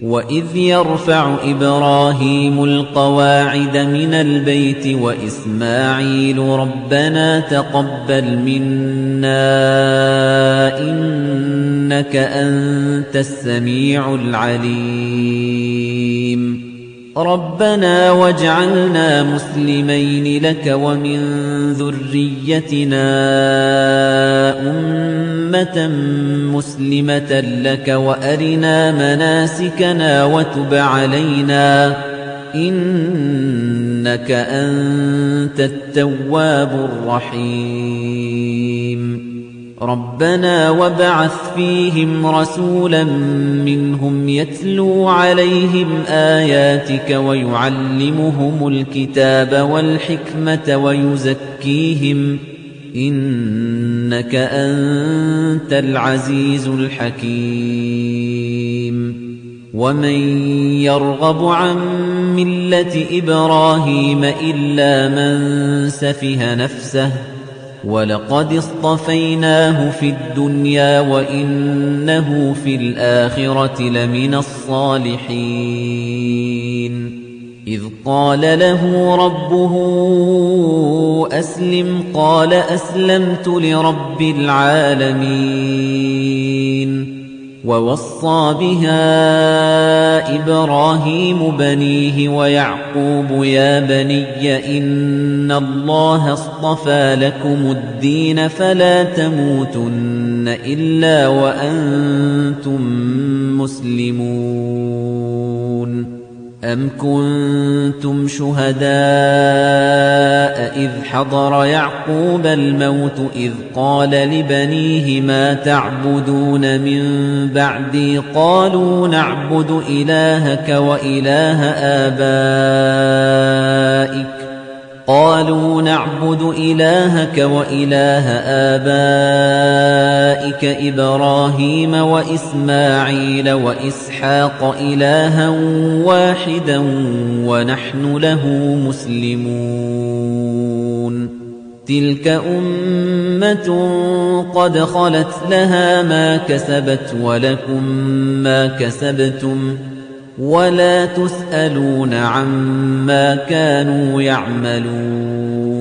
وَإِذْ يَرْفَعُ إِبْرَاهِيمُ الْقَوَاعِدَ مِنَ الْبَيْتِ وَإِسْمَاعِيلُ رَبَّنَا تَقَبَّلْ مِنَّا إِنَّكَ أَنتَ السَّمِيعُ الْعَلِيمُ رَبَّنَا وَاجْعَلْنَا مُسْلِمَيْنِ لَكَ وَمِن ذُرِّيَّتِنَا أُمَّةً مُّسْلِمَةً لَّكَ وَأَرِنَا مَنَاسِكَنَا وَتُبْ عَلَيْنَا إِنَّكَ أَنتَ التَّوَّابُ الرَّحِيمُ رَبَّنَا وَابْعَثْ فِيهِمْ رَسُولًا مِّنْهُمْ يَتْلُو عَلَيْهِمْ آيَاتِكَ وَيُعَلِّمُهُمُ الْكِتَابَ وَالْحِكْمَةَ وَيُزَكِّيهِمْ إِنَّكَ أَنتَ الْعَزِيزُ الْحَكِيمُ وَمَن يَرْغَبُ عَن مِّلَّةِ إِبْرَاهِيمَ إِلَّا مَن سَفِهَ نَفْسَهُ وَلَقَدِ اصْطَفَيْنَاهُ فِي الدُّنْيَا وَإِنَّهُ فِي الْآخِرَةِ لَمِنَ الصَّالِحِينَ إِذْ قَالَ لَهُ رَبُّهُ أَسْلِمْ قَالَ أَسْلَمْتُ لِرَبِّ الْعَالَمِينَ وَوَصَّى بِهَا إِبْرَاهِيمُ بَنِيهِ وَيَعْقُوبُ يَا بَنِيَّ إِنَّ اللَّهَ اصْطَفَىٰ لَكُمُ الدِّينَ فَلَا تَمُوتُنَّ إِلَّا وَأَنتُم مُّسْلِمُونَ أَمْ كُنتُمْ شُهَدَاءَ إِذْ حَضَرَ يَعْقُوبَ الْمَوْتُ إِذْ قَالَ لِبَنِيهِ مَا تَعْبُدُونَ مِن بَعْدِي قَالُوا نَعْبُدُ إِلَٰهَكَ وَإِلَٰهَ آبَائِكَ إِبْرَاهِيمَ وَإِسْمَاعِيلَ وَإِسْحَاقَ إِلَٰهًا وَاحِدًا وَنَحْنُ لَهُ مُسْلِمُونَ تِلْكَ أُمَّةٌ قَدْ خَلَتْ لَهَا مَا كَسَبَتْ وَلَكُم مَّا كَسَبْتُمْ وَلَا تُسْأَلُونَ عَمَّا كَانُوا يَعْمَلُونَ